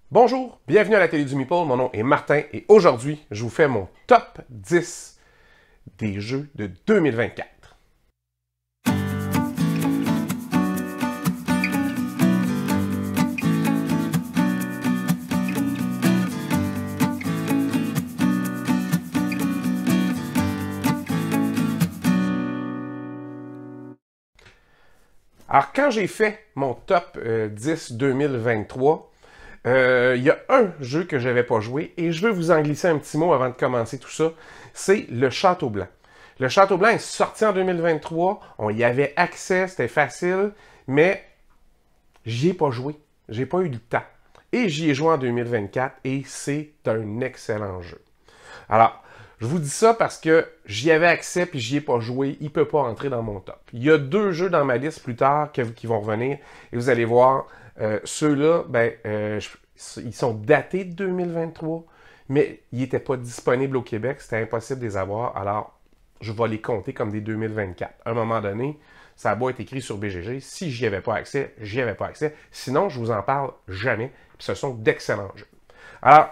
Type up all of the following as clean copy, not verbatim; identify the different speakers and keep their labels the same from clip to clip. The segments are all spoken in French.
Speaker 1: Bonjour, bienvenue à la télé du Meeple, mon nom est Martin et aujourd'hui, je vous fais mon top 10 des jeux de 2024. Alors, quand j'ai fait mon top 10 2023, il y a un jeu que je n'avais pas joué et je veux vous en glisser un petit mot avant de commencer tout ça. C'est le Château Blanc. Le Château Blanc est sorti en 2023. On y avait accès, c'était facile, mais j'y ai pas joué. J'ai pas eu le temps. Et j'y ai joué en 2024 et c'est un excellent jeu. Alors, je vous dis ça parce que j'y avais accès puis j'y ai pas joué. Il ne peut pas entrer dans mon top. Il y a deux jeux dans ma liste plus tard qui vont revenir et vous allez voir, ceux-là, ils sont datés de 2023, mais ils n'étaient pas disponibles au Québec. C'était impossible de les avoir. Alors, je vais les compter comme des 2024. À un moment donné, ça a beau être écrit sur BGG. Si j'y avais pas accès, j'y avais pas accès. Sinon, je vous en parle jamais. Puis ce sont d'excellents jeux. Alors,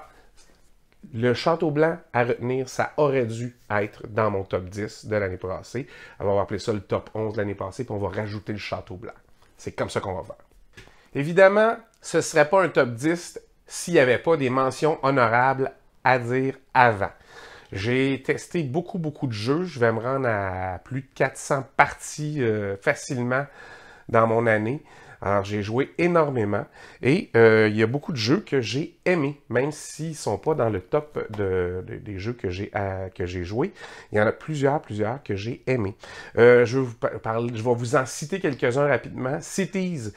Speaker 1: le Château Blanc à retenir, ça aurait dû être dans mon top 10 de l'année passée. Alors, on va appeler ça le top 11 de l'année passée, puis on va rajouter le Château Blanc. C'est comme ça qu'on va faire. Évidemment, ce ne serait pas un top 10 s'il n'y avait pas des mentions honorables à dire avant. J'ai testé beaucoup de jeux. Je vais me rendre à plus de 400 parties facilement dans mon année. Alors, j'ai joué énormément et il y a beaucoup de jeux que j'ai aimés, même s'ils ne sont pas dans le top des jeux que j'ai joués. Il y en a plusieurs que j'ai aimés. Je vais vous en citer quelques-uns rapidement. Cities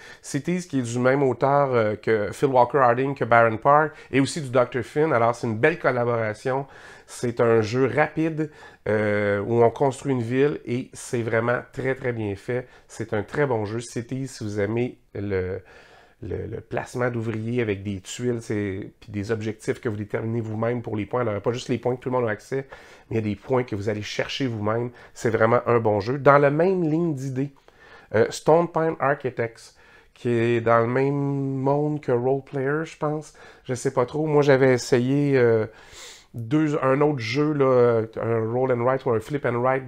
Speaker 1: qui est du même auteur que Phil Walker Harding, que Baron Park, et aussi du Dr. Finn. Alors, c'est une belle collaboration. C'est un jeu rapide où on construit une ville et c'est vraiment très bien fait. C'est un très bon jeu. Cities, si vous aimez le placement d'ouvriers avec des tuiles puis des objectifs que vous déterminez vous-même pour les points. Alors, pas juste les points que tout le monde a accès, mais il y a des points que vous allez chercher vous-même. C'est vraiment un bon jeu. Dans la même ligne d'idées, Stone Pine Architects, qui est dans le même monde que Role Player, je pense. Je sais pas trop. Moi, j'avais essayé un autre jeu, là, un roll and write ou un flip and write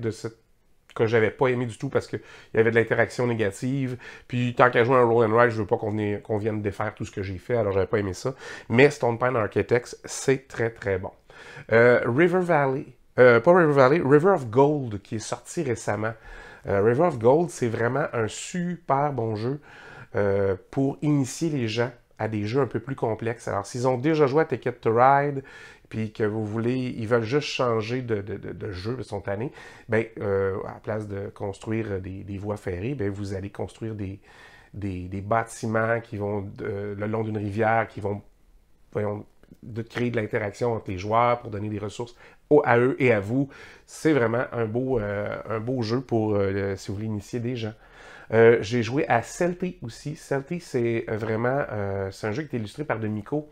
Speaker 1: que j'avais pas aimé du tout parce qu'il y avait de l'interaction négative. Puis tant qu'à jouer un roll and write, je veux pas qu'on vienne défaire tout ce que j'ai fait, alors j'avais pas aimé ça. Mais Stone Pine Architects, c'est très bon. River Valley, pas River Valley, River of Gold, qui est sorti récemment. River of Gold, c'est vraiment un super bon jeu pour initier les gens à des jeux un peu plus complexes. Alors, s'ils ont déjà joué à Ticket to Ride, puis que ils veulent juste changer de jeu, ils sont tannés, à la place de construire des voies ferrées, vous allez construire des bâtiments qui vont le long d'une rivière, qui vont créer de l'interaction entre les joueurs pour donner des ressources à eux et à vous. C'est vraiment un beau jeu pour si vous voulez initier des gens. J'ai joué à Celti aussi. Celti, c'est vraiment c'est un jeu qui est illustré par Demico.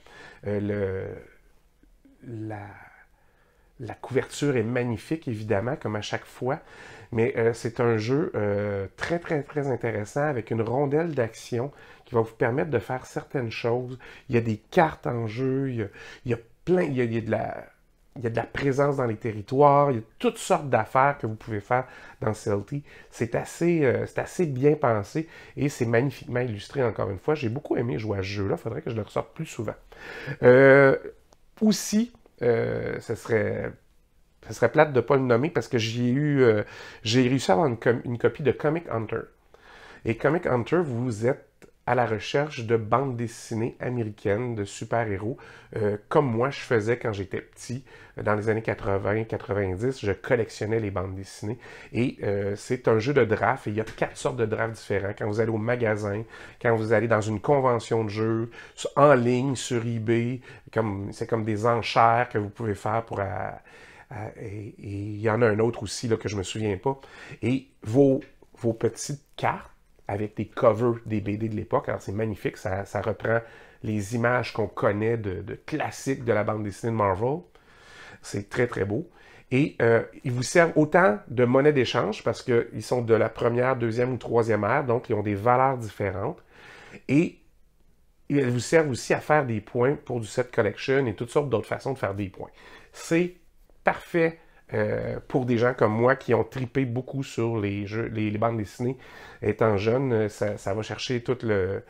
Speaker 1: La couverture est magnifique, évidemment, comme à chaque fois, mais c'est un jeu très intéressant avec une rondelle d'action qui va vous permettre de faire certaines choses. Il y a des cartes en jeu, il y a plein, il y a de la présence dans les territoires, il y a toutes sortes d'affaires que vous pouvez faire dans Celti. C'est assez bien pensé et c'est magnifiquement illustré encore une fois. J'ai beaucoup aimé jouer à ce jeu-là, il faudrait que je le ressorte plus souvent. Aussi, ce serait plate de ne pas le nommer parce que j'ai réussi à avoir une copie de Comic Hunter. Et Comic Hunter, vous êtes à la recherche de bandes dessinées américaines de super-héros, comme moi je faisais quand j'étais petit, dans les années 80-90, je collectionnais les bandes dessinées. Et c'est un jeu de draft, et il y a 4 sortes de drafts différents. Quand vous allez au magasin, quand vous allez dans une convention de jeu, en ligne, sur eBay, c'est comme des enchères que vous pouvez faire pour... et il y en a un autre aussi là, que je me souviens pas. Et vos petites cartes, avec des covers des BD de l'époque. Alors, c'est magnifique. Ça reprend les images qu'on connaît de classiques de la bande dessinée de Marvel. C'est très beau. Et ils vous servent autant de monnaie d'échange parce qu'ils sont de la première, deuxième ou troisième ère, donc ils ont des valeurs différentes. Et elles vous servent aussi à faire des points pour du set collection et toutes sortes d'autres façons de faire des points. C'est parfait pour des gens comme moi qui ont tripé beaucoup sur les jeux, les bandes dessinées. Étant jeune, ça va chercher tout le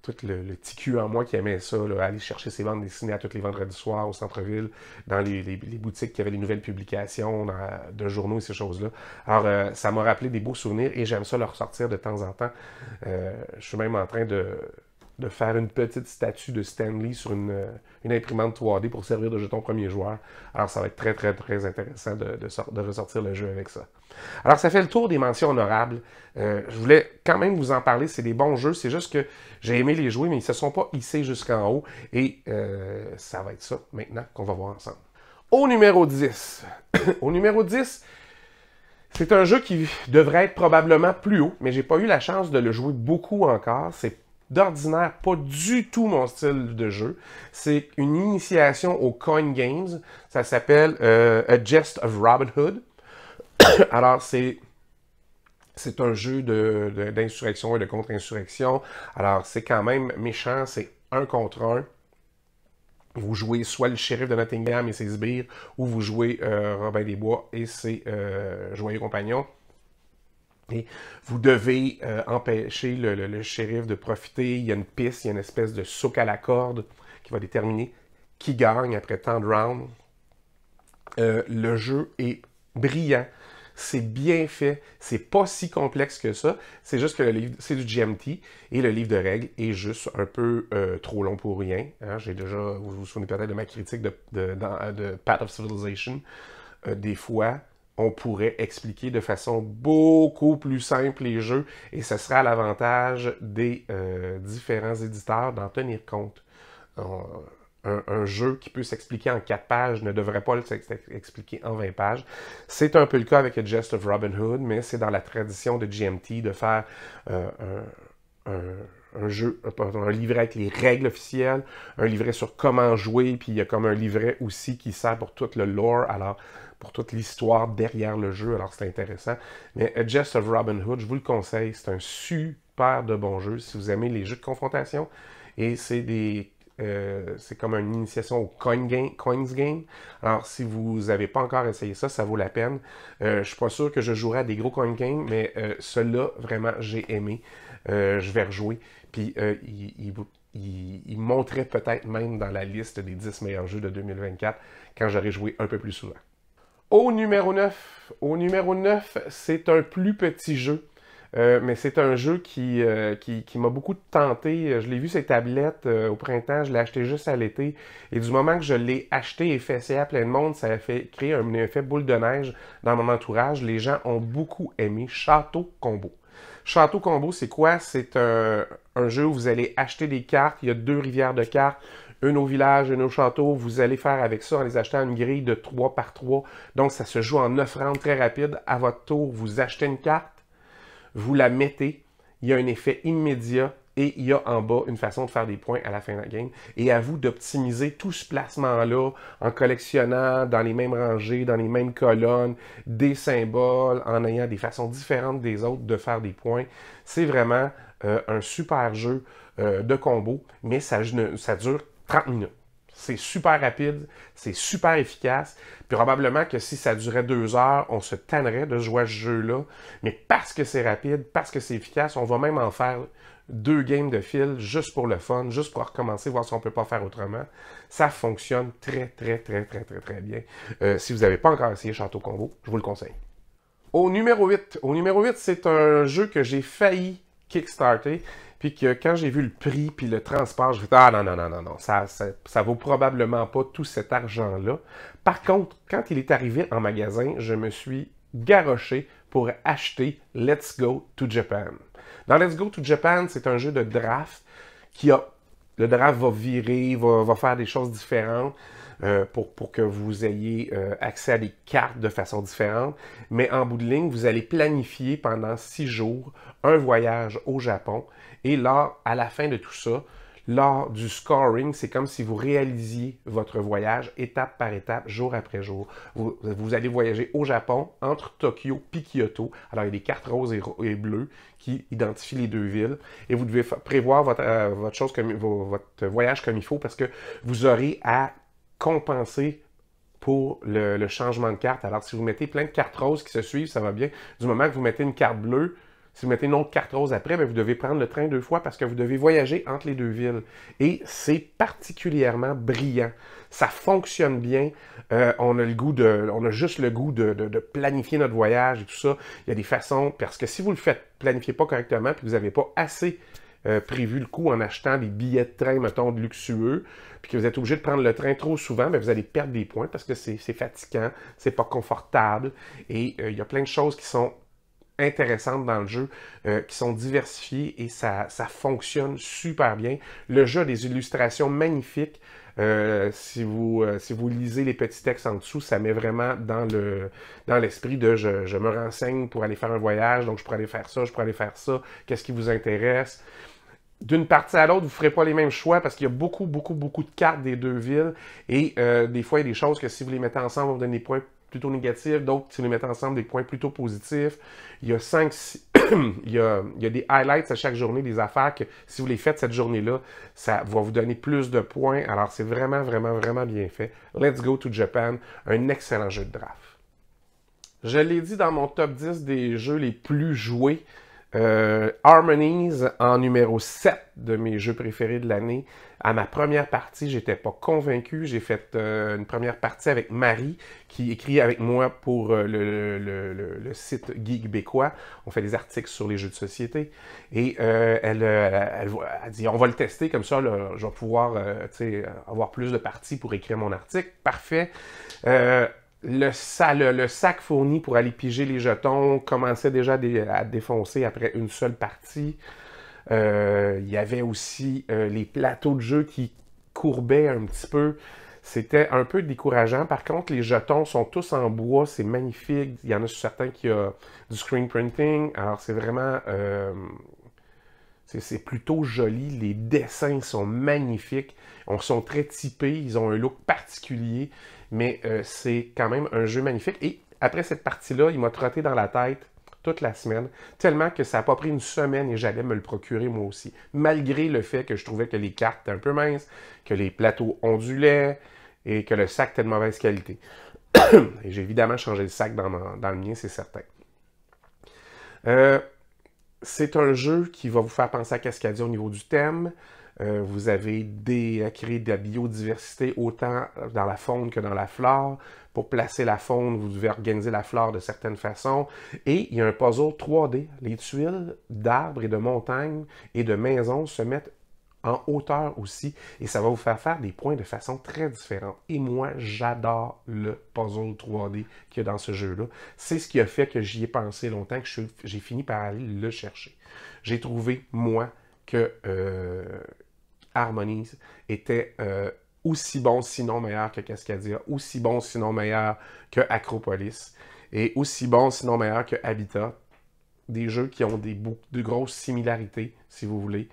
Speaker 1: petit cul en moi qui aimait ça, là, aller chercher ses bandes dessinées à tous les vendredis soirs au centre-ville, dans les boutiques qui avaient les nouvelles publications de journaux et ces choses-là. Alors, ça m'a rappelé des beaux souvenirs et j'aime ça leur ressortir de temps en temps. Je suis même en train de faire une petite statue de Stan Lee sur une imprimante 3D pour servir de jeton premier joueur. Alors, ça va être très, très, très intéressant de ressortir le jeu avec ça. Alors, ça fait le tour des mentions honorables. Je voulais quand même vous en parler. C'est des bons jeux. C'est juste que j'ai aimé les jouer, mais ils ne se sont pas hissés jusqu'en haut. Et ça va être ça, maintenant, qu'on va voir ensemble. Au numéro 10. Au numéro 10, c'est un jeu qui devrait être probablement plus haut, mais j'ai pas eu la chance de le jouer beaucoup encore. C'est d'ordinaire pas du tout mon style de jeu. C'est une initiation aux coin games. Ça s'appelle A Jest of Robin Hood. Alors, c'est un jeu d'insurrection et de contre-insurrection. Alors, c'est quand même méchant. C'est 1 contre 1. Vous jouez soit le shérif de Nottingham et ses sbires, ou vous jouez Robin des Bois et ses joyeux compagnons. Et vous devez empêcher le shérif de profiter. Il y a une piste, il y a une espèce de souk à la corde qui va déterminer qui gagne après tant de rounds. Le jeu est brillant. C'est bien fait. C'est pas si complexe que ça. C'est juste que le livre, c'est du GMT et le livre de règles est juste un peu trop long pour rien. Hein? Vous vous souvenez peut-être de ma critique de Path of Civilization. Des fois, on pourrait expliquer de façon beaucoup plus simple les jeux et ce sera à l'avantage des différents éditeurs d'en tenir compte. Un jeu qui peut s'expliquer en 4 pages ne devrait pas s'expliquer en 20 pages. C'est un peu le cas avec A Jest of Robin Hood, mais c'est dans la tradition de GMT de faire un livret avec les règles officielles, un livret sur comment jouer, puis il y a comme un livret aussi qui sert pour tout le lore, alors pour toute l'histoire derrière le jeu, alors c'est intéressant. Mais A Jest of Robin Hood, je vous le conseille, c'est un super de bon jeu si vous aimez les jeux de confrontation, et c'est comme une initiation au coins game. Alors, si vous n'avez pas encore essayé ça, ça vaut la peine. Je ne suis pas sûr que je jouerai à des gros coin games, mais celui-là, vraiment, j'ai aimé. Je vais rejouer. Puis, il monterait peut-être même dans la liste des 10 meilleurs jeux de 2024 quand j'aurai joué un peu plus souvent. Au numéro 9, c'est un plus petit jeu. Mais c'est un jeu qui m'a beaucoup tenté. Je l'ai vu sur tablette au printemps, je l'ai acheté juste à l'été. Et du moment que je l'ai acheté et fait essayer à plein de monde, ça a fait créer un effet boule de neige dans mon entourage. Les gens ont beaucoup aimé Château Combo. Château Combo, c'est quoi? C'est un jeu où vous allez acheter des cartes. Il y a 2 rivières de cartes. Une au village, une au château. Vous allez faire avec ça en les achetant une grille de 3 par 3. Donc, ça se joue en 9 rounds très rapide. À votre tour, vous achetez une carte. Vous la mettez, il y a un effet immédiat et il y a en bas une façon de faire des points à la fin de la game. Et à vous d'optimiser tout ce placement-là en collectionnant dans les mêmes rangées, dans les mêmes colonnes, des symboles, en ayant des façons différentes des autres de faire des points. C'est vraiment un super jeu de combo, mais ça dure 30 minutes. C'est super rapide, c'est super efficace. Puis probablement que si ça durait 2 heures, on se tannerait de jouer à ce jeu-là. Mais parce que c'est rapide, parce que c'est efficace, on va même en faire 2 games de fil juste pour le fun, juste pour recommencer, voir si on ne peut pas faire autrement. Ça fonctionne très, très, très, très, très, très bien. Si vous n'avez pas encore essayé Château Combo, je vous le conseille. Au numéro 8, c'est un jeu que j'ai failli kickstarter. Puis que quand j'ai vu le prix puis le transport, je me suis dit, ah non, ça vaut probablement pas tout cet argent-là. Par contre, quand il est arrivé en magasin, je me suis garoché pour acheter Let's Go to Japan. Dans Let's Go to Japan, c'est un jeu de draft le draft va virer, va faire des choses différentes pour que vous ayez accès à des cartes de façon différente. Mais en bout de ligne, vous allez planifier pendant 6 jours un voyage au Japon. Et là, à la fin de tout ça, lors du scoring, c'est comme si vous réalisiez votre voyage étape par étape, jour après jour. Vous allez voyager au Japon, entre Tokyo et Kyoto. Alors, il y a des cartes roses et bleues qui identifient les deux villes. Et vous devez prévoir votre voyage comme il faut parce que vous aurez à compenser pour le changement de carte. Alors, si vous mettez plein de cartes roses qui se suivent, ça va bien. Du moment que vous mettez une carte bleue, si vous mettez une autre carte rose après, bien, vous devez prendre le train 2 fois parce que vous devez voyager entre les deux villes. Et c'est particulièrement brillant. Ça fonctionne bien. On a juste le goût de planifier notre voyage et tout ça. Il y a des façons, parce que si vous le planifiez pas correctement, puis vous n'avez pas assez prévu le coup en achetant des billets de train, mettons, de luxueux, puis que vous êtes obligé de prendre le train trop souvent, bien, vous allez perdre des points parce que c'est fatigant, c'est pas confortable. Et il y a plein de choses qui sont intéressantes dans le jeu, qui sont diversifiées et ça fonctionne super bien. Le jeu a des illustrations magnifiques. Si vous lisez les petits textes en dessous, ça met vraiment dans l'esprit de je me renseigne pour aller faire un voyage, donc je pourrais aller faire ça, je pourrais aller faire ça, qu'est-ce qui vous intéresse? D'une partie à l'autre, vous ne ferez pas les mêmes choix parce qu'il y a beaucoup, beaucoup, beaucoup de cartes des deux villes et des fois, il y a des choses que si vous les mettez ensemble, on vous donne des points plutôt négatifs, d'autres, si vous les mettez ensemble, des points plutôt positifs. Il y a il y a des highlights à chaque journée, des affaires que si vous les faites cette journée-là, ça va vous donner plus de points. Alors, c'est vraiment, vraiment, vraiment bien fait. Let's Go to Japan, un excellent jeu de draft. Je l'ai dit dans mon top 10 des jeux les plus joués. Harmonies en numéro 7 de mes jeux préférés de l'année. À ma première partie, j'étais pas convaincu. J'ai fait une première partie avec Marie, qui écrit avec moi pour le site Geekbécois. On fait des articles sur les jeux de société. Et elle a dit, on va le tester, comme ça, là, je vais pouvoir avoir plus de parties pour écrire mon article. Parfait. Le sac fourni pour aller piger les jetons commençait déjà à défoncer après une seule partie. Il y avait aussi les plateaux de jeu qui courbaient un petit peu. C'était un peu décourageant. Par contre, les jetons sont tous en bois. C'est magnifique. Il y en a certains qui ont du screen printing. Alors, c'est vraiment... c'est plutôt joli. Les dessins sont magnifiques. Ils sont très typés. Ils ont un look particulier. Mais c'est quand même un jeu magnifique. Et après cette partie-là, il m'a trotté dans la tête toute la semaine, tellement que ça n'a pas pris une semaine et j'allais me le procurer moi aussi. Malgré le fait que je trouvais que les cartes étaient un peu minces, que les plateaux ondulaient et que le sac était de mauvaise qualité. Et j'ai évidemment changé le sac dans le mien, c'est certain. C'est un jeu qui va vous faire penser à Cascadia au niveau du thème. Vous avez créé de la biodiversité autant dans la faune que dans la flore. Pour placer la faune, vous devez organiser la flore de certaines façons. Et il y a un puzzle 3D. Les tuiles d'arbres et de montagnes et de maisons se mettent en hauteur aussi. Et ça va vous faire des points de façon très différente. Et moi, j'adore le puzzle 3D qu'il y a dans ce jeu-là. C'est ce qui a fait que j'y ai pensé longtemps, que j'ai fini par aller le chercher. J'ai trouvé, moi, que Harmonies était aussi bon, sinon meilleur que Cascadia, aussi bon, sinon meilleur que Acropolis, et aussi bon, sinon meilleur que Habitat. Des jeux qui ont de grosses similarités, si vous voulez,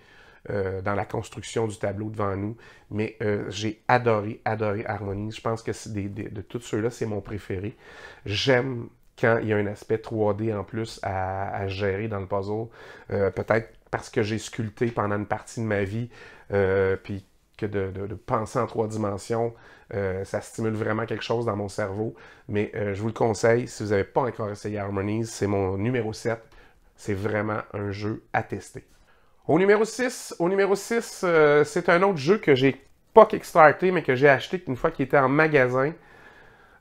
Speaker 1: dans la construction du tableau devant nous. Mais j'ai adoré Harmonies. Je pense que de tous ceux-là, c'est mon préféré. J'aime quand il y a un aspect 3D en plus à gérer dans le puzzle. Peut-être parce que j'ai sculpté pendant une partie de ma vie, puis que de penser en 3 dimensions, ça stimule vraiment quelque chose dans mon cerveau. Mais je vous le conseille, si vous n'avez pas encore essayé Harmonies, c'est mon numéro 7. C'est vraiment un jeu à tester. Au numéro 6, c'est un autre jeu que j'ai pas kickstarté, mais que j'ai acheté une fois qu'il était en magasin.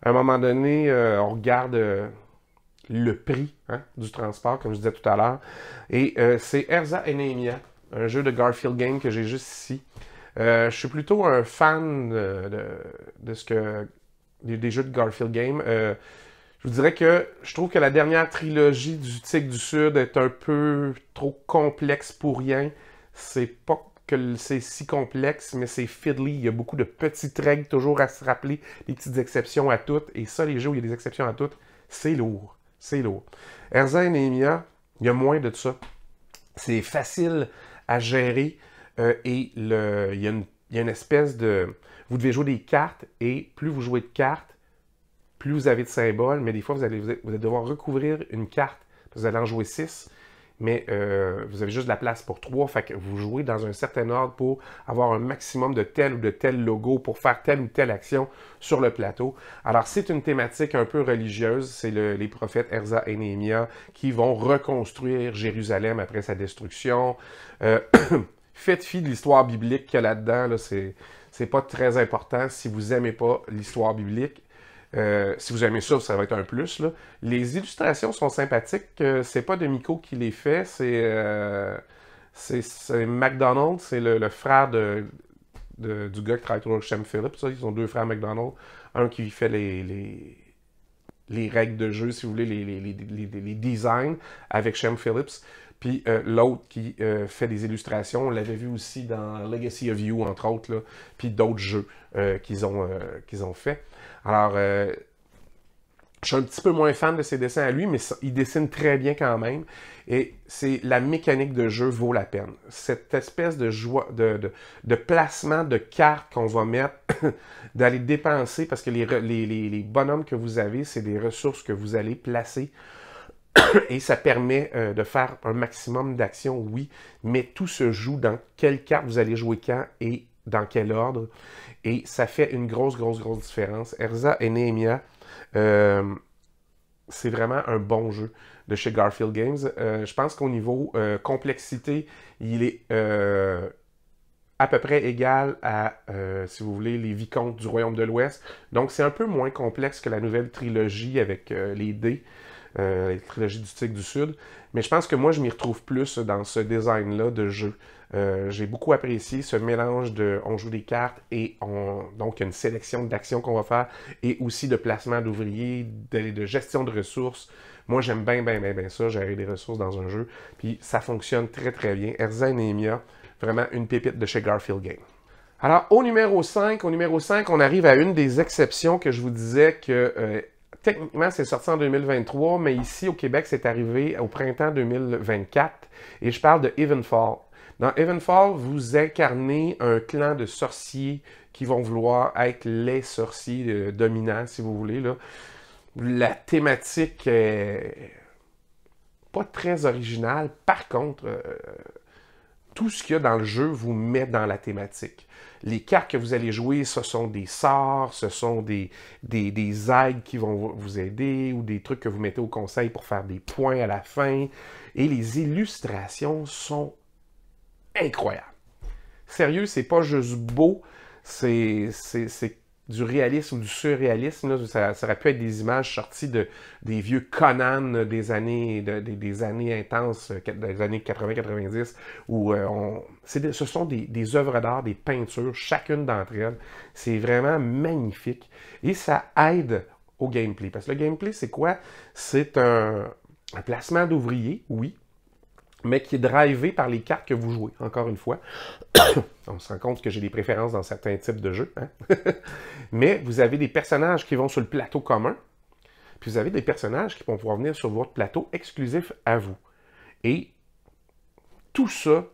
Speaker 1: À un moment donné, on regarde le prix du transport, comme je disais tout à l'heure. Et c'est Erza et Nehemia, un jeu de Garfield Game que j'ai juste ici. Je suis plutôt un fan des jeux de Garfield Game. Je vous dirais que je trouve que la dernière trilogie du Tigre du Sud est un peu trop complexe pour rien. C'est pas que c'est si complexe, mais c'est fiddly. Il y a beaucoup de petites règles toujours à se rappeler, des petites exceptions à toutes. Et ça, les jeux où il y a des exceptions à toutes, c'est lourd. C'est lourd. Erza et Nehemia, il y a moins de ça. C'est facile à gérer. il y a une espèce de... Vous devez jouer des cartes, et plus vous jouez de cartes, plus vous avez de symboles, mais des fois, vous allez devoir recouvrir une carte. Vous allez en jouer 6, mais vous avez juste de la place pour 3. Fait que vous jouez dans un certain ordre pour avoir un maximum de tel ou de tel logo pour faire telle ou telle action sur le plateau. Alors, c'est une thématique un peu religieuse. C'est les prophètes Erza et Néhémia qui vont reconstruire Jérusalem après sa destruction. Faites fi de l'histoire biblique qu'il y a là-dedans. Là, c'est pas très important si vous n'aimez pas l'histoire biblique. Si vous aimez ça, ça va être un plus. Là. Les illustrations sont sympathiques. C'est pas de Miko qui les fait, c'est McDonald, c'est le frère du gars qui travaille toujours avec Shem Phillips. Ça. Ils ont 2 frères McDonald. Un qui fait les règles de jeu, si vous voulez, les designs avec Shem Phillips. Puis l'autre qui fait des illustrations, on l'avait vu aussi dans Legacy of You, entre autres, là, puis d'autres jeux qu'ils ont fait. Alors, je suis un petit peu moins fan de ses dessins à lui, mais il dessine très bien quand même. Et c'est la mécanique de jeu vaut la peine. Cette espèce de joie, de placement de cartes qu'on va mettre, d'aller dépenser, parce que les bonhommes que vous avez, c'est des ressources que vous allez placer. Et ça permet de faire un maximum d'actions, oui, mais tout se joue dans quelle carte vous allez jouer quand et dans quel ordre. Et ça fait une grosse différence. Erza et Néhémia, c'est vraiment un bon jeu de chez Garfield Games. Je pense qu'au niveau complexité, il est à peu près égal à, si vous voulez, les Vicomtes du Royaume de l'Ouest. Donc, c'est un peu moins complexe que la nouvelle trilogie avec les dés. La trilogie du Tigre du Sud. Mais je pense que moi, je m'y retrouve plus dans ce design-là de jeu. J'ai beaucoup apprécié ce mélange de on joue des cartes et donc il y a une sélection d'actions qu'on va faire et aussi de placement d'ouvriers, de gestion de ressources. Moi, j'aime bien ça, gérer des ressources dans un jeu. Puis ça fonctionne très bien. Erza et Néhémia, vraiment une pépite de chez Garfield Games. Alors, au numéro 5, on arrive à une des exceptions que je vous disais que techniquement, c'est sorti en 2023, mais ici, au Québec, c'est arrivé au printemps 2024. Et je parle de Evenfall. Dans Evenfall, vous incarnez un clan de sorciers qui vont vouloir être les sorciers dominants, si vous voulez. Là. La thématique est pas très originale. Par contre, tout ce qu'il y a dans le jeu vous met dans la thématique. Les cartes que vous allez jouer, ce sont des sorts, ce sont des aides qui vont vous aider ou des trucs que vous mettez au conseil pour faire des points à la fin. Et les illustrations sont incroyables. Sérieux, c'est pas juste beau, c'est du réalisme ou du surréalisme. Là. Ça aurait pu être des images sorties des vieux Conan des années intenses, des années 80-90, où ce sont des œuvres d'art, des peintures, chacune d'entre elles. C'est vraiment magnifique. Et ça aide au gameplay. Parce que le gameplay, c'est quoi? C'est un placement d'ouvriers, oui, mais qui est drivé par les cartes que vous jouez, encore une fois. On se rend compte que j'ai des préférences dans certains types de jeux. Hein? Mais vous avez des personnages qui vont sur le plateau commun, puis vous avez des personnages qui vont pouvoir venir sur votre plateau exclusif à vous. Et tout ça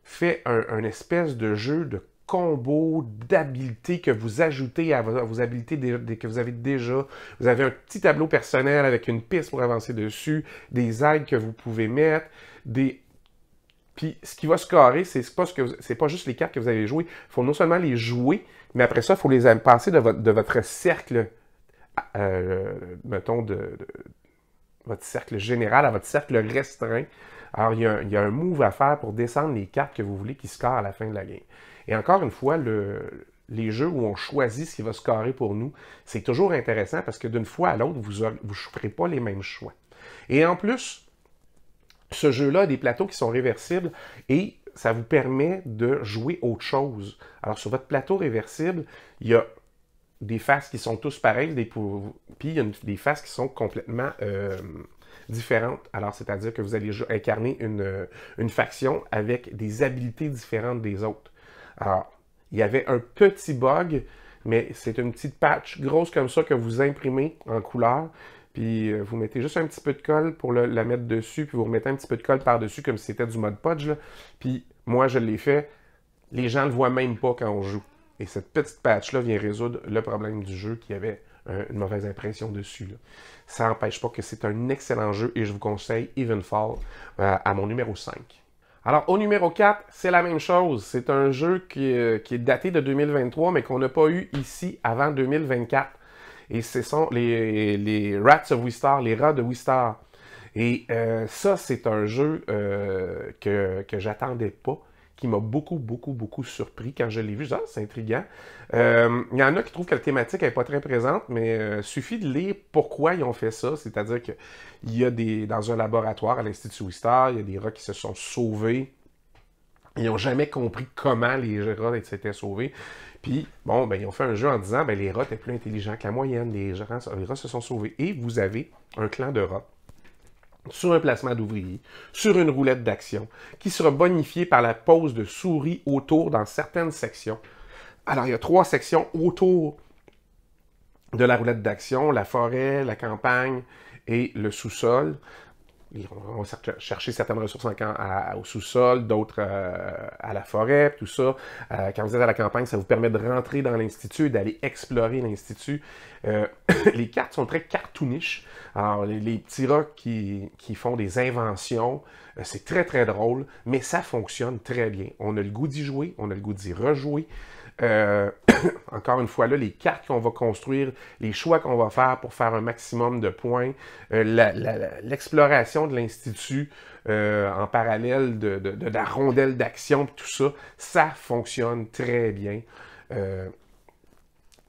Speaker 1: fait un espèce de jeu de combo d'habiletés que vous ajoutez à vos habiletés que vous avez déjà. Vous avez un petit tableau personnel avec une piste pour avancer dessus, des aides que vous pouvez mettre, Puis ce qui va scorer, c'est pas juste les cartes que vous avez jouées. Il faut non seulement les jouer, mais après ça, il faut les passer de votre cercle, mettons, de votre cercle général à votre cercle restreint. Alors, il y a un move à faire pour descendre les cartes que vous voulez qui scorent à la fin de la game. Et encore une fois, les jeux où on choisit ce qui va scorer pour nous, c'est toujours intéressant parce que d'une fois à l'autre, vous ne ferez pas les mêmes choix. Et en plus, ce jeu-là a des plateaux qui sont réversibles et ça vous permet de jouer autre chose. Alors, sur votre plateau réversible, il y a des faces qui sont tous pareilles, puis il y a des faces qui sont complètement différentes. Alors, c'est-à-dire que vous allez incarner une faction avec des habiletés différentes des autres. Alors, il y avait un petit bug, mais c'est une petite patch grosse comme ça que vous imprimez en couleur. Puis vous mettez juste un petit peu de colle pour la mettre dessus, puis vous remettez un petit peu de colle par-dessus comme si c'était du Mod Podge. Là. Puis moi, je l'ai fait. Les gens ne le voient même pas quand on joue. Et cette petite patch-là vient résoudre le problème du jeu qui avait une mauvaise impression dessus. Là. Ça n'empêche pas que c'est un excellent jeu et je vous conseille Evenfall à mon numéro 5. Alors, au numéro 4, c'est la même chose. C'est un jeu qui est daté de 2023, mais qu'on n'a pas eu ici avant 2024. Et ce sont les Rats of Wistar, les rats de Wistar. Et ça, c'est un jeu que j'attendais pas, qui m'a beaucoup surpris quand je l'ai vu. Je dis, ah, c'est intriguant. Il y en a qui trouvent que la thématique n'est pas très présente, mais suffit de lire pourquoi ils ont fait ça. C'est-à-dire qu'il y a dans un laboratoire à l'Institut Wistar, il y a des rats qui se sont sauvés. Ils n'ont jamais compris comment les rats s'étaient sauvés. Puis, bon, ben, ils ont fait un jeu en disant, ben, les rats étaient plus intelligents que la moyenne. Les rats se sont sauvés. Et vous avez un clan de rats sur un placement d'ouvriers, sur une roulette d'action, qui sera bonifié par la pose de souris autour dans certaines sections. Alors, il y a 3 sections autour de la roulette d'action, la forêt, la campagne et le sous-sol. On va chercher certaines ressources au sous-sol, d'autres à la forêt, tout ça. Quand vous êtes à la campagne, ça vous permet de rentrer dans l'Institut et d'aller explorer l'Institut. Les cartes sont très cartoonish. Alors, les petits rats qui font des inventions, c'est très drôle, mais ça fonctionne très bien. On a le goût d'y jouer, on a le goût d'y rejouer. Encore une fois, là, les cartes qu'on va construire, les choix qu'on va faire pour faire un maximum de points, l'exploration de l'Institut en parallèle de la rondelle d'action, tout ça, ça fonctionne très bien.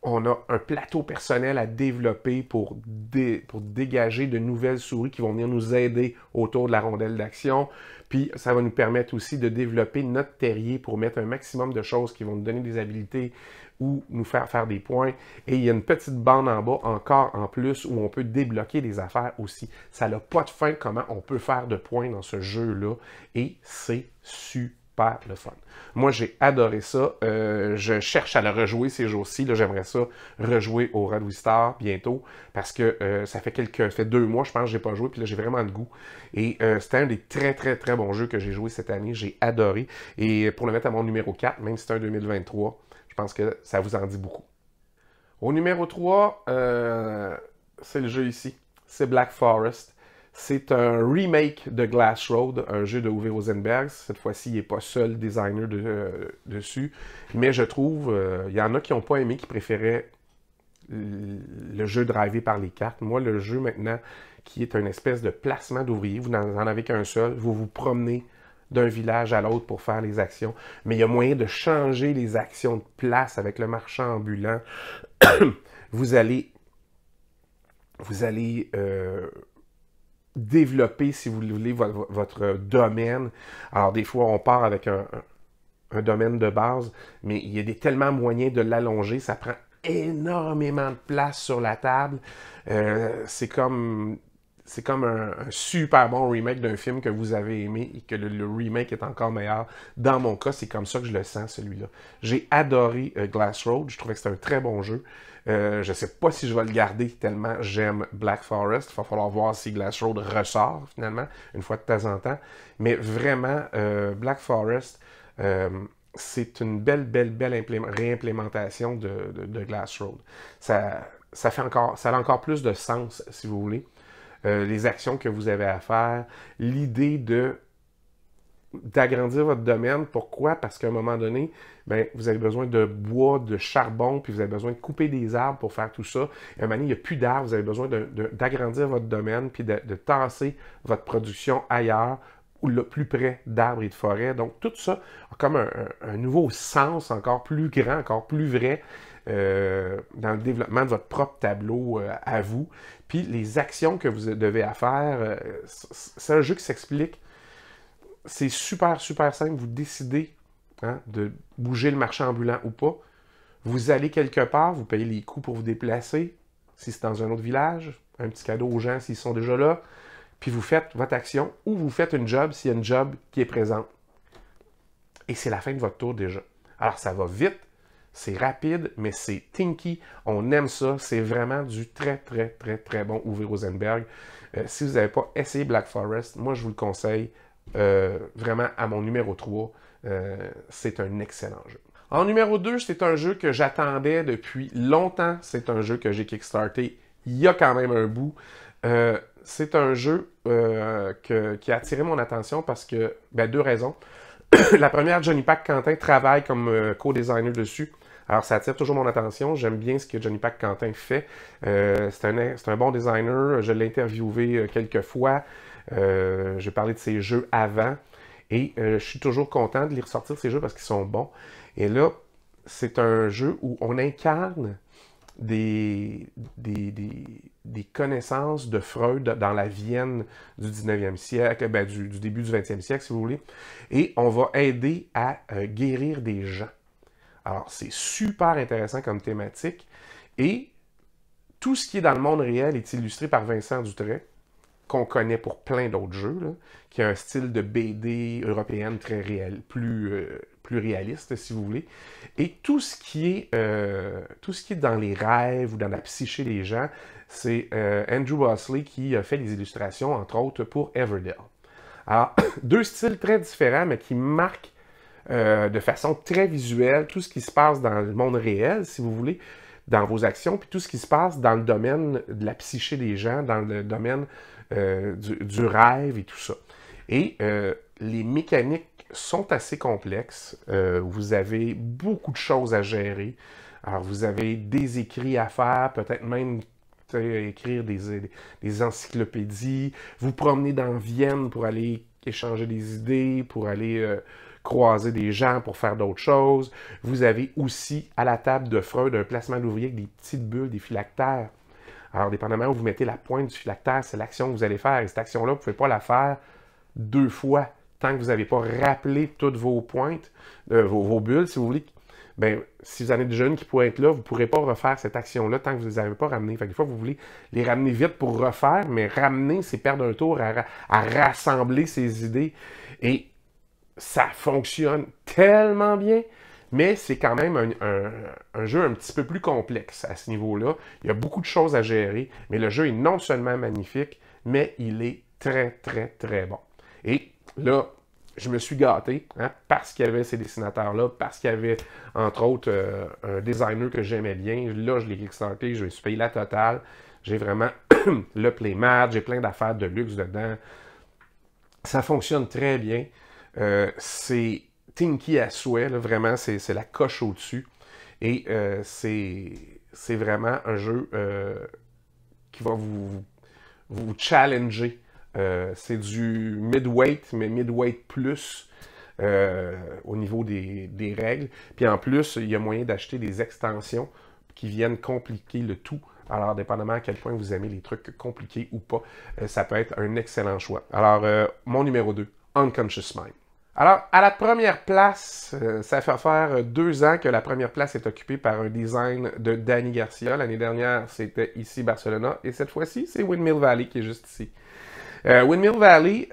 Speaker 1: On a un plateau personnel à développer pour dégager de nouvelles souris qui vont venir nous aider autour de la rondelle d'action. Puis, ça va nous permettre aussi de développer notre terrier pour mettre un maximum de choses qui vont nous donner des habilités ou nous faire des points. Et il y a une petite bande en bas encore en plus où on peut débloquer des affaires aussi. Ça n'a pas de fin comment on peut faire de points dans ce jeu-là. Et c'est super le fun. Moi, j'ai adoré ça. Je cherche à le rejouer ces jours-ci. J'aimerais ça rejouer au Rats of Wistar bientôt parce que ça fait 2 mois, je pense, que je n'ai pas joué. Puis là, j'ai vraiment le goût. Et c'était un des très bons jeux que j'ai joué cette année. J'ai adoré. Et pour le mettre à mon numéro 4, même si c'est un 2023, je pense que ça vous en dit beaucoup. Au numéro 3, c'est le jeu ici. C'est Black Forest. C'est un remake de Glass Road, un jeu de Uwe Rosenberg. Cette fois-ci, il n'est pas seul designer dessus. Mais je trouve, il y en a qui n'ont pas aimé, qui préféraient le jeu drivé par les cartes. Moi, le jeu maintenant, qui est une espèce de placement d'ouvriers, vous n'en avez qu'un seul, vous vous promenez d'un village à l'autre pour faire les actions. Mais il y a moyen de changer les actions de place avec le marchand ambulant. Vous allez développer, si vous voulez, votre domaine. Alors, des fois, on part avec un domaine de base, mais il y a tellement moyens de l'allonger. Ça prend énormément de place sur la table. C'est comme un super bon remake d'un film que vous avez aimé et que le remake est encore meilleur. Dans mon cas, c'est comme ça que je le sens, celui-là. J'ai adoré Glass Road. Je trouvais que c'était un très bon jeu. Je ne sais pas si je vais le garder tellement j'aime Black Forest. Il va falloir voir si Glass Road ressort, finalement, une fois de temps en temps. Mais vraiment, Black Forest, c'est une belle réimplémentation de Glass Road. Ça a encore plus de sens, si vous voulez. Les actions que vous avez à faire, l'idée d'agrandir votre domaine. Pourquoi? Parce qu'à un moment donné, ben, vous avez besoin de bois, de charbon, puis vous avez besoin de couper des arbres pour faire tout ça. Et à un moment donné, il n'y a plus d'arbres, vous avez besoin d'agrandir votre domaine, puis de tasser votre production ailleurs, ou le plus près d'arbres et de forêts. Donc, tout ça a comme un nouveau sens encore plus grand, encore plus vrai dans le développement de votre propre tableau à vous. Puis, les actions que vous devez faire, c'est un jeu qui s'explique. C'est super simple. Vous décidez de bouger le marchand ambulant ou pas. Vous allez quelque part, vous payez les coûts pour vous déplacer, si c'est dans un autre village, un petit cadeau aux gens s'ils sont déjà là, puis vous faites votre action ou vous faites une job s'il y a une job qui est présente. Et c'est la fin de votre tour déjà. Alors ça va vite, c'est rapide, mais c'est tinky. On aime ça. C'est vraiment du très bon Uwe Rosenberg. Si vous n'avez pas essayé Black Forest, moi je vous le conseille vraiment à mon numéro 3. c'est un excellent jeu. En numéro 2, c'est un jeu que j'attendais depuis longtemps. C'est un jeu que j'ai kickstarté il y a quand même un bout. C'est un jeu qui a attiré mon attention parce que, deux raisons. La première, Johnny Pac Quentin travaille comme co-designer dessus. Alors, ça attire toujours mon attention. J'aime bien ce que Johnny Pac Quentin fait. C'est un bon designer. Je l'ai interviewé quelques fois. J'ai parlé de ses jeux avant. Et je suis toujours content de les ressortir, ces jeux, parce qu'ils sont bons. Et là, c'est un jeu où on incarne des connaissances de Freud dans la Vienne du 19e siècle, du début du 20e siècle, si vous voulez. Et on va aider à guérir des gens. Alors, c'est super intéressant comme thématique. Et tout ce qui est dans le monde réel est illustré par Vincent Dutray, qu'on connaît pour plein d'autres jeux, là, qui a un style de BD européenne très plus réaliste, si vous voulez. Et tout ce qui est dans les rêves ou dans la psyché des gens, c'est Andrew Bosley qui a fait les illustrations, entre autres, pour Everdell. Alors, deux styles très différents, mais qui marquent de façon très visuelle tout ce qui se passe dans le monde réel, si vous voulez, dans vos actions, puis tout ce qui se passe dans le domaine de la psyché des gens, dans le domaine du rêve et tout ça. Et les mécaniques sont assez complexes. Vous avez beaucoup de choses à gérer. Alors, vous avez des écrits à faire, peut-être même écrire des encyclopédies. Vous promenez dans Vienne pour aller échanger des idées, pour aller croiser des gens pour faire d'autres choses. Vous avez aussi, à la table de Freud, un placement d'ouvrier avec des petites bulles, des phylactères. Alors, dépendamment où vous mettez la pointe du phylactère, c'est l'action que vous allez faire. Et cette action-là, vous ne pouvez pas la faire deux fois tant que vous n'avez pas rappelé toutes vos pointes, vos bulles, si vous voulez. Si vous en avez des jeunes qui pourraient être là, vous ne pourrez pas refaire cette action-là tant que vous ne les avez pas ramenées. Fait que des fois, vous voulez les ramener vite pour refaire, mais ramener, c'est perdre un tour à rassembler ces idées. Et ça fonctionne tellement bien, mais c'est quand même un jeu un petit peu plus complexe à ce niveau-là. Il y a beaucoup de choses à gérer, mais le jeu est non seulement magnifique, mais il est très, très, très bon. Et là, je me suis gâté, parce qu'il y avait ces dessinateurs-là, parce qu'il y avait, entre autres, un designer que j'aimais bien. Là, je l'ai kickstarté, je me suis payé la totale. J'ai vraiment le playmat, j'ai plein d'affaires de luxe dedans. Ça fonctionne très bien. C'est Tinky à souhait, là, vraiment, c'est la coche au-dessus. Et c'est vraiment un jeu qui va vous challenger. C'est du mid-weight, mais mid-weight plus au niveau des règles. Puis en plus, il y a moyen d'acheter des extensions qui viennent compliquer le tout. Alors, dépendamment à quel point vous aimez les trucs compliqués ou pas, ça peut être un excellent choix. Alors, mon numéro 2, Unconscious Mind. Alors, à la première place, ça fait faire 2 ans que la première place est occupée par un design de Danny Garcia. L'année dernière, c'était ici Barcelona. Et cette fois-ci, c'est Windmill Valley qui est juste ici. Windmill Valley,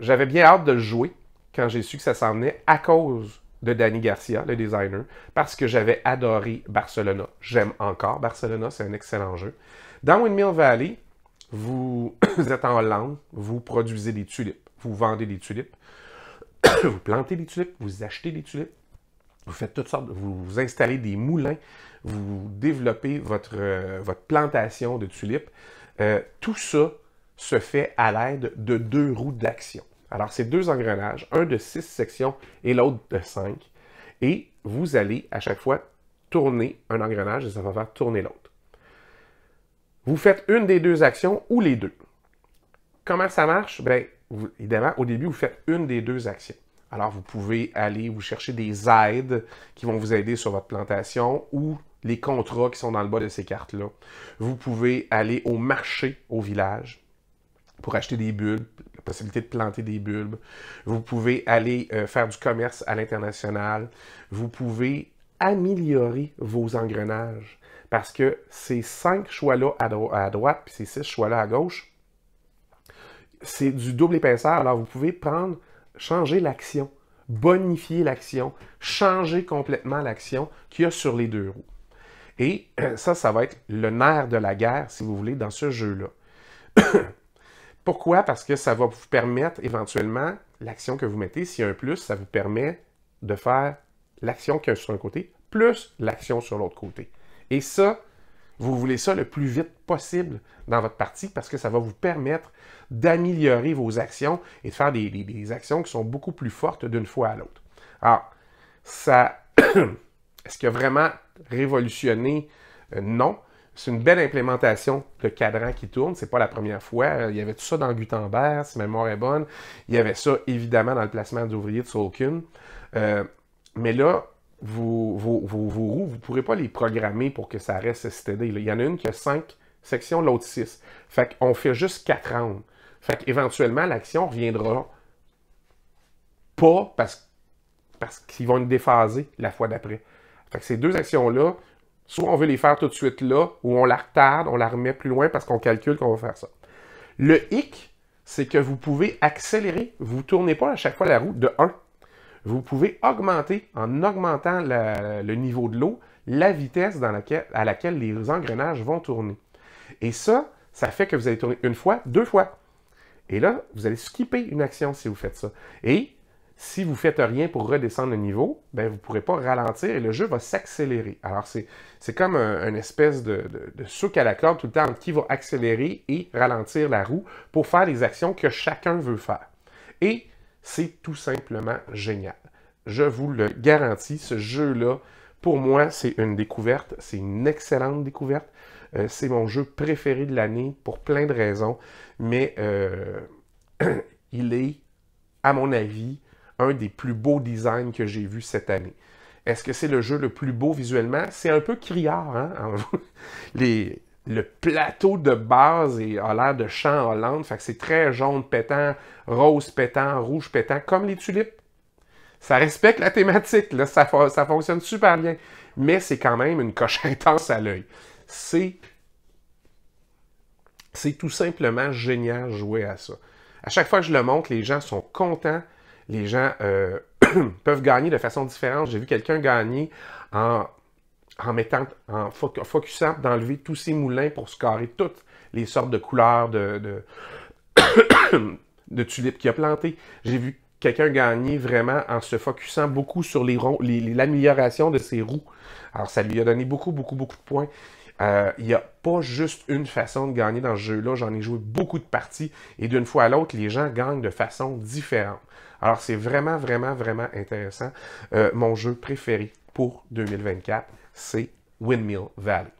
Speaker 1: j'avais bien hâte de le jouer quand j'ai su que ça s'en venait à cause de Danny Garcia, le designer, parce que j'avais adoré Barcelona. J'aime encore Barcelona, c'est un excellent jeu. Dans Windmill Valley, vous êtes en Hollande, vous produisez des tulipes, vous vendez des tulipes, vous plantez des tulipes, vous achetez des tulipes, vous faites toutes sortes, vous installez des moulins, vous développez votre plantation de tulipes. Tout ça se fait à l'aide de 2 roues d'action. Alors, c'est 2 engrenages, un de 6 sections et l'autre de 5. Et vous allez à chaque fois tourner un engrenage et ça va faire tourner l'autre. Vous faites une des 2 actions ou les 2. Comment ça marche? Évidemment, au début, vous faites une des 2 actions. Alors, vous pouvez aller vous chercher des aides qui vont vous aider sur votre plantation ou les contrats qui sont dans le bas de ces cartes-là. Vous pouvez aller au marché au village pour acheter des bulbes, la possibilité de planter des bulbes. Vous pouvez aller faire du commerce à l'international. Vous pouvez améliorer vos engrenages parce que ces 5 choix-là à droite puis ces 6 choix-là à gauche, c'est du double épaisseur. Alors, vous pouvez changer l'action, bonifier l'action, changer complètement l'action qu'il y a sur les 2 roues. Et ça va être le nerf de la guerre, si vous voulez, dans ce jeu-là. Pourquoi? Parce que ça va vous permettre éventuellement, l'action que vous mettez, s'il y a un plus, ça vous permet de faire l'action qu'il y a sur un côté, plus l'action sur l'autre côté. Et ça, vous voulez ça le plus vite possible dans votre partie parce que ça va vous permettre d'améliorer vos actions et de faire des actions qui sont beaucoup plus fortes d'une fois à l'autre. Alors, ça, est-ce qu'il a vraiment révolutionné? Non. C'est une belle implémentation de cadran qui tourne. C'est pas la première fois. Il y avait tout ça dans Gutenberg, si ma mémoire est bonne. Il y avait ça, évidemment, dans le placement d'ouvriers de Solkin. Mais là, vos roues, vous ne pourrez pas les programmer pour que ça reste steady. Il y en a une qui a 5 sections, l'autre 6. Fait qu'on fait juste 4 rounds. Fait qu'éventuellement, l'action reviendra pas parce qu'ils vont être déphasés la fois d'après. Fait que ces deux actions-là, soit on veut les faire tout de suite là, ou on la retarde, on la remet plus loin parce qu'on calcule qu'on va faire ça. Le hic, c'est que vous pouvez accélérer. Vous ne tournez pas à chaque fois la roue de 1. Vous pouvez augmenter, en augmentant le niveau de l'eau, la vitesse à laquelle les engrenages vont tourner. Et ça fait que vous allez tourner une fois, 2 fois. Et là, vous allez skipper une action si vous faites ça. Et si vous ne faites rien pour redescendre le niveau, ben vous ne pourrez pas ralentir et le jeu va s'accélérer. Alors, c'est comme un espèce de souk à la corde tout le temps qui va accélérer et ralentir la roue pour faire les actions que chacun veut faire. Et c'est tout simplement génial. Je vous le garantis, ce jeu-là, pour moi, c'est une découverte. C'est une excellente découverte. C'est mon jeu préféré de l'année pour plein de raisons. Mais il est, à mon avis, un des plus beaux designs que j'ai vu cette année. Est-ce que c'est le jeu le plus beau visuellement? C'est un peu criard, hein? Le plateau de base a l'air de champ Hollande, fait que c'est très jaune pétant, rose pétant, rouge pétant, comme les tulipes. Ça respecte la thématique, là, ça fonctionne super bien, mais c'est quand même une coche intense à l'œil. C'est tout simplement génial de jouer à ça. À chaque fois que je le montre, les gens sont contents, les gens peuvent gagner de façon différente. J'ai vu quelqu'un gagner en focusant d'enlever tous ses moulins pour scorer toutes les sortes de couleurs de tulipes qu'il a plantées. J'ai vu quelqu'un gagner vraiment en se focusant beaucoup sur l'amélioration de ses roues. Alors, ça lui a donné beaucoup de points. Il n'y a pas juste une façon de gagner dans ce jeu-là. J'en ai joué beaucoup de parties et d'une fois à l'autre, les gens gagnent de façon différente. Alors, c'est vraiment intéressant. Mon jeu préféré pour 2024, c'est Windmill Valley.